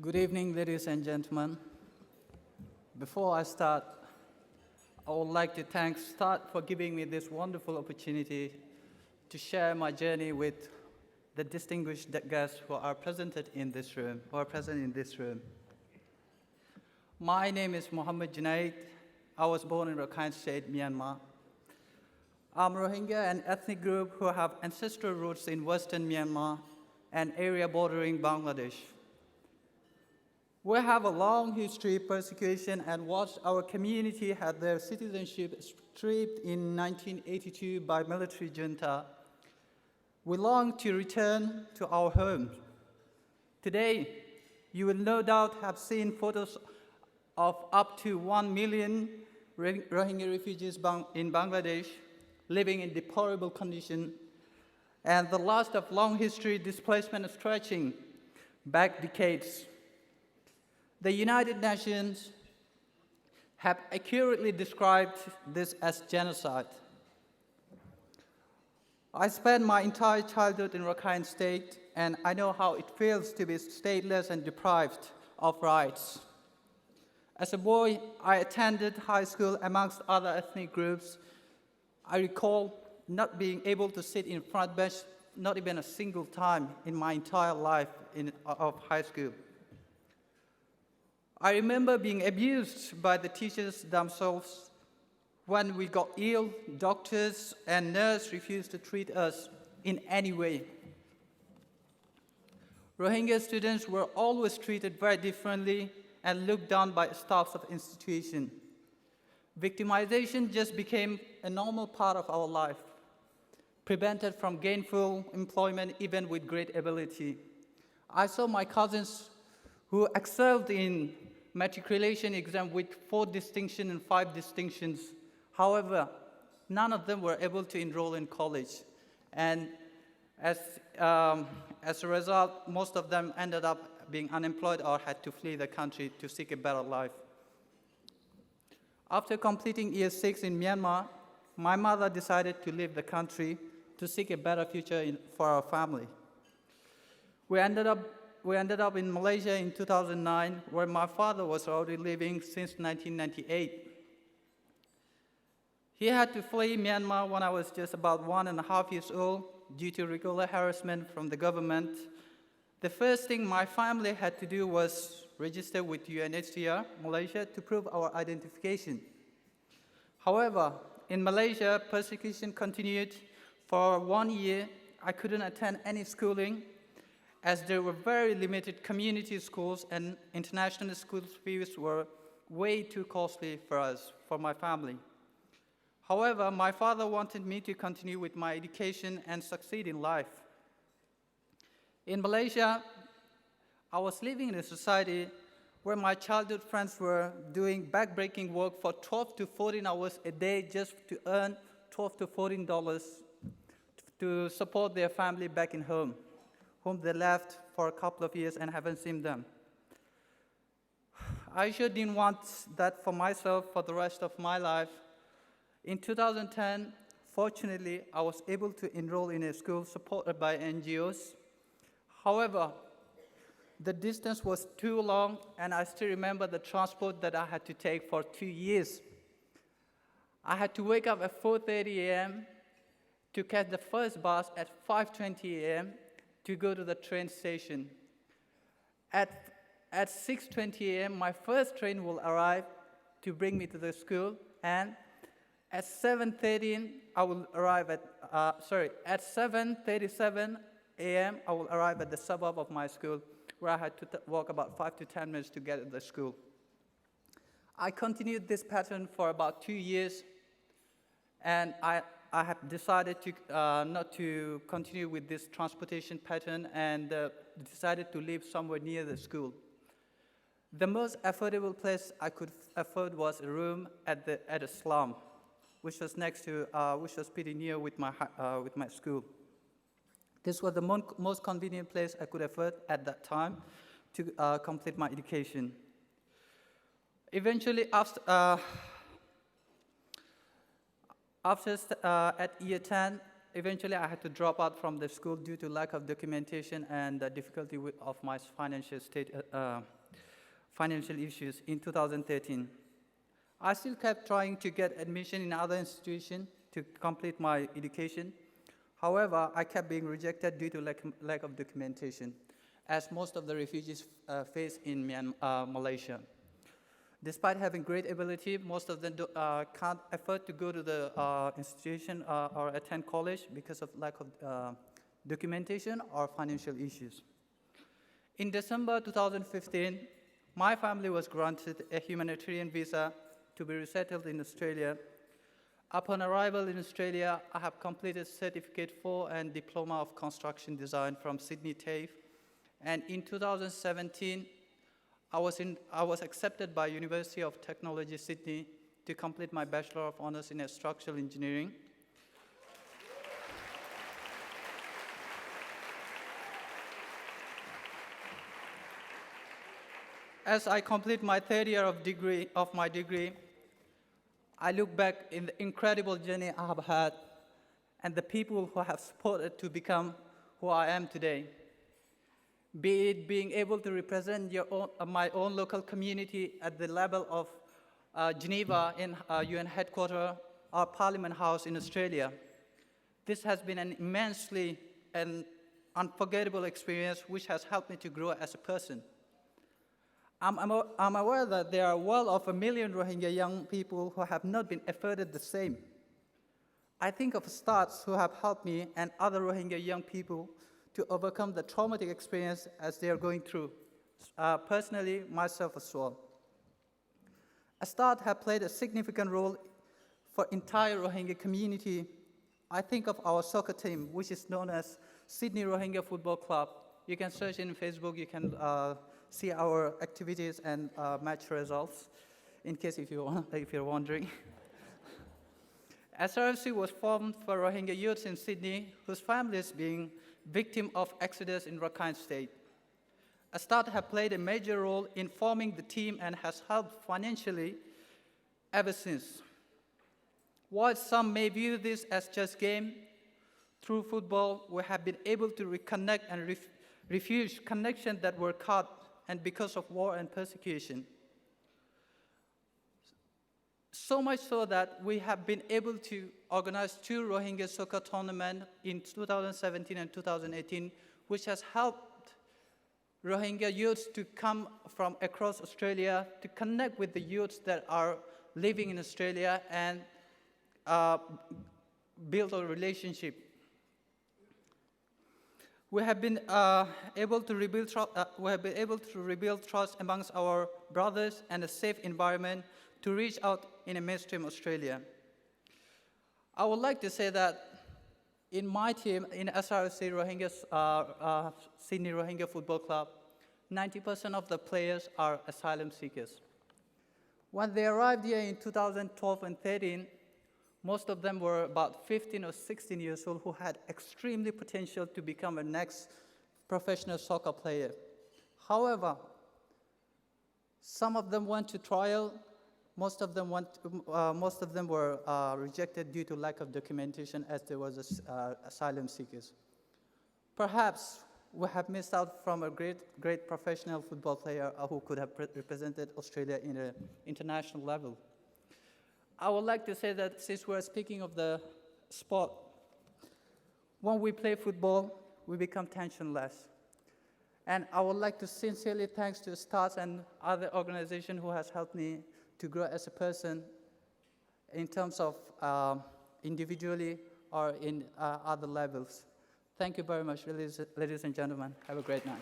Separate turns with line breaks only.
Good evening, ladies and gentlemen. Before I start, I would like to thank START for giving me this wonderful opportunity to share my journey with the distinguished guests who are present in this room. My name is Mohammad Junaid. I was born in Rakhine State, Myanmar. I'm Rohingya, an ethnic group who have ancestral roots in Western Myanmar, an area bordering Bangladesh. We have a long history of persecution and watched our community had their citizenship stripped in 1982 by military junta. We long to return to our homes. Today, you will no doubt have seen photos of up to 1 million Rohingya refugees in Bangladesh living in deplorable conditions, and the last of long history displacement stretching back decades. The United Nations have accurately described this as genocide. I spent my entire childhood in Rakhine State, and I know how it feels to be stateless and deprived of rights. As a boy, I attended high school amongst other ethnic groups. I recall not being able to sit in front bench not even a single time in my entire life of high school. I remember being abused by the teachers themselves. When we got ill, doctors and nurses refused to treat us in any way. Rohingya students were always treated very differently and looked down by staffs of institutions. Victimization just became a normal part of our life, prevented from gainful employment even with great ability. I saw my cousins who excelled in matriculation exam with 4 distinctions and 5 distinctions. However, none of them were able to enroll in college. And as a result, most of them ended up being unemployed or had to flee the country to seek a better life. After completing year 6 in Myanmar, my mother decided to leave the country to seek a better future for our family. We ended up in Malaysia in 2009, where my father was already living since 1998. He had to flee Myanmar when I was just about 1.5 years old due to regular harassment from the government. The first thing my family had to do was register with UNHCR Malaysia to prove our identification. However, in Malaysia, persecution continued. For 1 year, I couldn't attend any schooling, as there were very limited community schools and international school fees were way too costly for us, for my family. However, my father wanted me to continue with my education and succeed in life. In Malaysia, I was living in a society where my childhood friends were doing back-breaking work for 12 to 14 hours a day just to earn $12 to $14 to support their family back in home, whom they left for a couple of years and haven't seen them. I sure didn't want that for myself for the rest of my life. In 2010, fortunately, I was able to enroll in a school supported by NGOs. However, the distance was too long, and I still remember the transport that I had to take for 2 years. I had to wake up at 4:30 a.m. to catch the first bus at 5:20 a.m. to go to the train station. At 6:20 a.m., my first train will arrive to bring me to the school, and at 7:30 I will arrive at 7:37 a.m. I will arrive at the suburb of my school, where I had to walk about 5 to 10 minutes to get to the school. I continued this pattern for about 2 years, and I have decided to not to continue with this transportation pattern and decided to live somewhere near the school. The most affordable place I could afford was a room at a slum, which was pretty near with my school. This was the most convenient place I could afford at that time to complete my education. Eventually, at year 10, eventually I had to drop out from the school due to lack of documentation and the difficulty of my financial issues in 2013. I still kept trying to get admission in other institutions to complete my education. However, I kept being rejected due to lack of documentation, as most of the refugees face in Malaysia. Despite having great ability, most of them can't afford to go to the institution or attend college because of lack of documentation or financial issues. In December 2015, my family was granted a humanitarian visa to be resettled in Australia. Upon arrival in Australia, I have completed Certificate 4 and Diploma of Construction Design from Sydney TAFE. And in 2017, I was accepted by University of Technology, Sydney to complete my Bachelor of Honours in Structural Engineering. As I complete my third year of my degree, I look back in the incredible journey I have had and the people who have supported to become who I am today. Be it being able to represent my own local community at the level of Geneva in UN headquarters or Parliament House in Australia. This has been an immensely and unforgettable experience which has helped me to grow as a person. I'm aware that there are well over 1 million Rohingya young people who have not been afforded the same. I think of Starts who have helped me and other Rohingya young people to overcome the traumatic experience as they are going through, personally, myself as well. Start have played a significant role for entire Rohingya community. I think of our soccer team, which is known as Sydney Rohingya Football Club. You can search in Facebook, you can see our activities and match results, in case if you're wondering. SRFC was formed for Rohingya youths in Sydney whose families being victim of exodus in Rakhine State. Start have played a major role in forming the team and has helped financially ever since. While some may view this as just game, through football we have been able to reconnect and refuge connections that were cut and because of war and persecution. So much so that we have been able to organize 2 Rohingya soccer tournaments in 2017 and 2018, which has helped Rohingya youths to come from across Australia to connect with the youths that are living in Australia and build a relationship. We have been able to rebuild trust amongst our brothers and a safe environment to reach out in a mainstream Australia. I would like to say that in my team, in SRFC Sydney Rohingya Football Club, 90% of the players are asylum seekers. When they arrived here in 2012 and 13, most of them were about 15 or 16 years old who had extremely potential to become a next professional soccer player. However, some of them went to trial. Most of them were rejected due to lack of documentation as there was asylum seekers. Perhaps we have missed out from a great professional football player who could have represented Australia in an international level. I would like to say that since we're speaking of the sport, when we play football, we become tensionless. And I would like to sincerely thank to Stars and other organizations who has helped me to grow as a person in terms of individually or in other levels. Thank you very much, ladies and gentlemen. Have a great night.